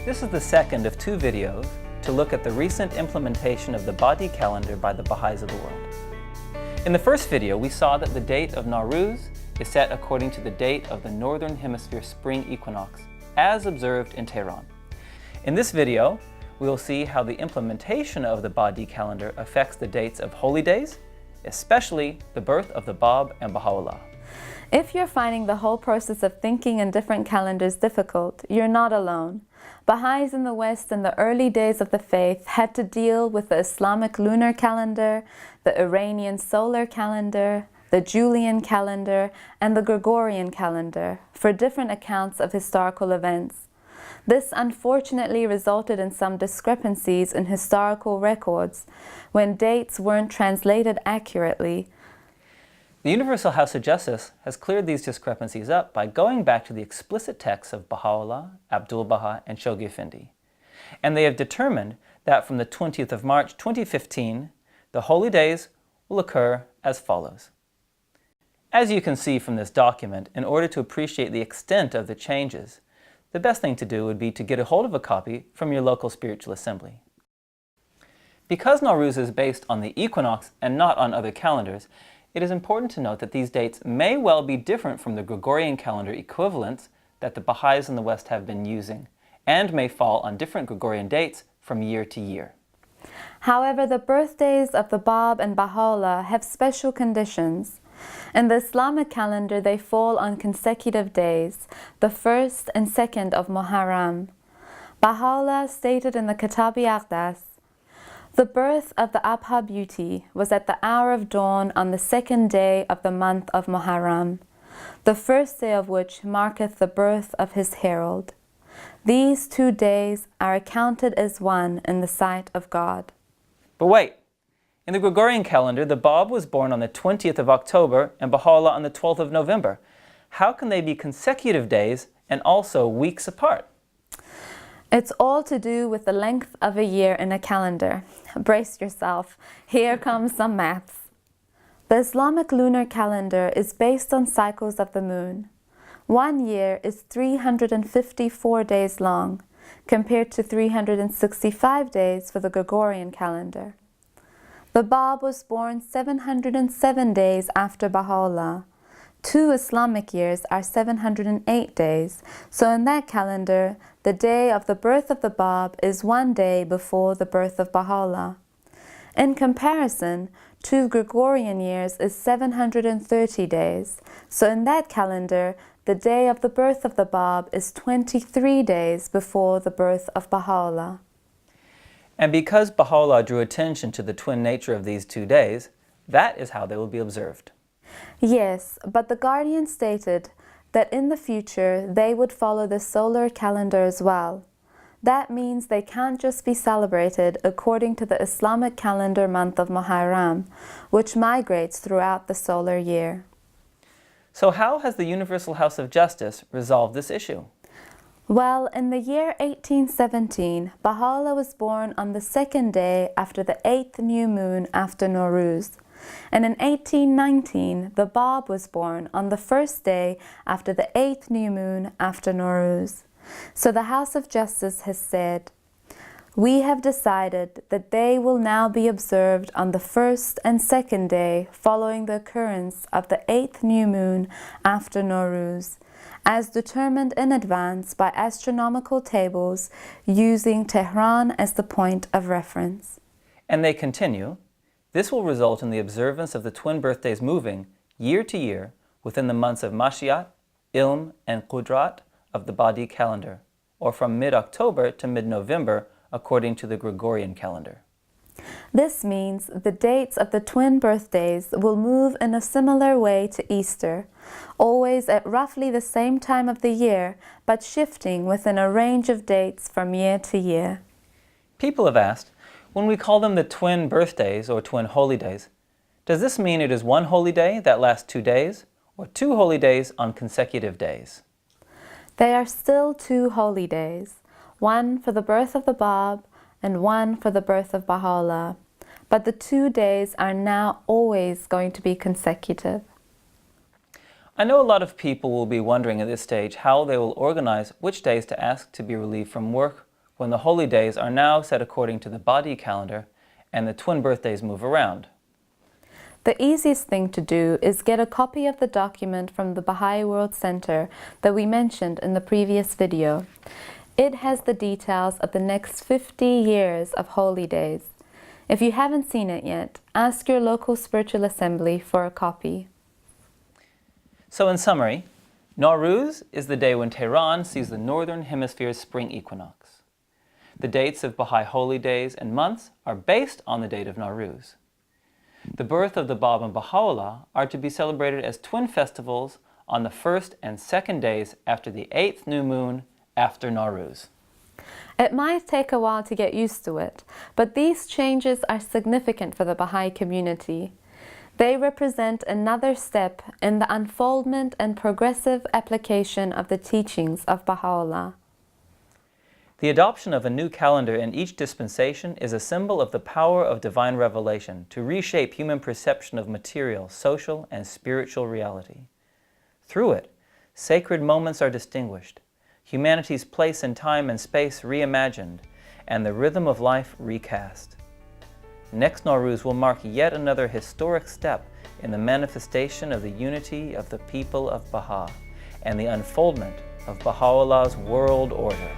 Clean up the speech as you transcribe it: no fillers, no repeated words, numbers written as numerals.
This is the second of two videos to look at the recent implementation of the Badi calendar by the Baha'is of the world. In the first video, we saw that the date of Nowruz is set according to the date of the Northern Hemisphere spring equinox, as observed in Tehran. In this video, we will see how the implementation of the Badi calendar affects the dates of holy days, especially the birth of the Bab and Baha'u'llah. If you're finding the whole process of thinking in different calendars difficult, you're not alone. Baha'is in the West in the early days of the faith had to deal with the Islamic lunar calendar, the Iranian solar calendar, the Julian calendar, and the Gregorian calendar for different accounts of historical events. This unfortunately resulted in some discrepancies in historical records when dates weren't translated accurately. The Universal House of Justice has cleared these discrepancies up by going back to the explicit texts of Baha'u'llah, Abdul-Baha, and Shoghi Effendi. And they have determined that from the 20th of March 2015, the holy days will occur as follows. As you can see from this document, in order to appreciate the extent of the changes, the best thing to do would be to get a hold of a copy from your local spiritual assembly. Because Nowruz is based on the equinox and not on other calendars, it is important to note that these dates may well be different from the Gregorian calendar equivalents that the Baha'is in the West have been using, and may fall on different Gregorian dates from year to year. However, the birthdays of the Bab and Baha'u'llah have special conditions. In the Islamic calendar, they fall on consecutive days, the 1st and 2nd of Muharram. Baha'u'llah stated in the Kitab-i-Aqdas, "The birth of the Abha beauty was at the hour of dawn on the 2nd day of the month of Muharram, the 1st day of which marketh the birth of his herald. These 2 days are accounted as one in the sight of God." But wait! In the Gregorian calendar, the Bab was born on the 20th of October and Baha'u'llah on the 12th of November. How can they be consecutive days and also weeks apart? It's all to do with the length of a year in a calendar. Brace yourself, here comes some maths. The Islamic lunar calendar is based on cycles of the moon. 1 year is 354 days long, compared to 365 days for the Gregorian calendar. The Bab was born 707 days after Baha'u'llah. 2 Islamic years are 708 days, so in that calendar, the day of the birth of the Bab is 1 day before the birth of Baha'u'llah. In comparison, 2 Gregorian years is 730 days, so in that calendar, the day of the birth of the Bab is 23 days before the birth of Baha'u'llah. And because Baha'u'llah drew attention to the twin nature of these 2 days, that is how they will be observed. Yes, but the Guardian stated that in the future they would follow the solar calendar as well. That means they can't just be celebrated according to the Islamic calendar month of Muharram, which migrates throughout the solar year. So how has the Universal House of Justice resolved this issue? Well, in the year 1817, Baha'u'llah was born on the 2nd day after the 8th new moon after Nowruz. And in 1819, the Bab was born on the 1st day after the 8th new moon after Nowruz. So the House of Justice has said, "We have decided that they will now be observed on the 1st and 2nd day following the occurrence of the 8th new moon after Nowruz, as determined in advance by astronomical tables using Tehran as the point of reference." And they continue, "This will result in the observance of the twin birthdays moving year to year within the months of Mashiat, Ilm, and Qudrat of the Badi calendar, or from mid-October to mid-November according to the Gregorian calendar." This means the dates of the twin birthdays will move in a similar way to Easter, always at roughly the same time of the year, but shifting within a range of dates from year to year. People have asked, when we call them the twin birthdays or twin holy days, does this mean it is one holy day that lasts 2 days, or 2 holy days on consecutive days? They are still 2 holy days, one for the birth of the Bab and one for the birth of Baha'u'llah, but the 2 days are now always going to be consecutive. I know a lot of people will be wondering at this stage how they will organize which days to ask to be relieved from work when the holy days are now set according to the Badi calendar and the twin birthdays move around. The easiest thing to do is get a copy of the document from the Baha'i World Center that we mentioned in the previous video. It has the details of the next 50 years of holy days. If you haven't seen it yet, ask your local spiritual assembly for a copy. So in summary, Nowruz is the day when Tehran sees the Northern Hemisphere's spring equinox. The dates of Baha'i holy days and months are based on the date of Nowruz. The birth of the Bab and Baha'u'llah are to be celebrated as twin festivals on the first and second days after the 8th new moon after Nowruz. It might take a while to get used to it, but these changes are significant for the Baha'i community. They represent another step in the unfoldment and progressive application of the teachings of Baha'u'llah. The adoption of a new calendar in each dispensation is a symbol of the power of divine revelation to reshape human perception of material, social, and spiritual reality. Through it, sacred moments are distinguished, humanity's place in time and space reimagined, and the rhythm of life recast. Next Nowruz will mark yet another historic step in the manifestation of the unity of the people of Baha and the unfoldment of Baha'u'llah's world order.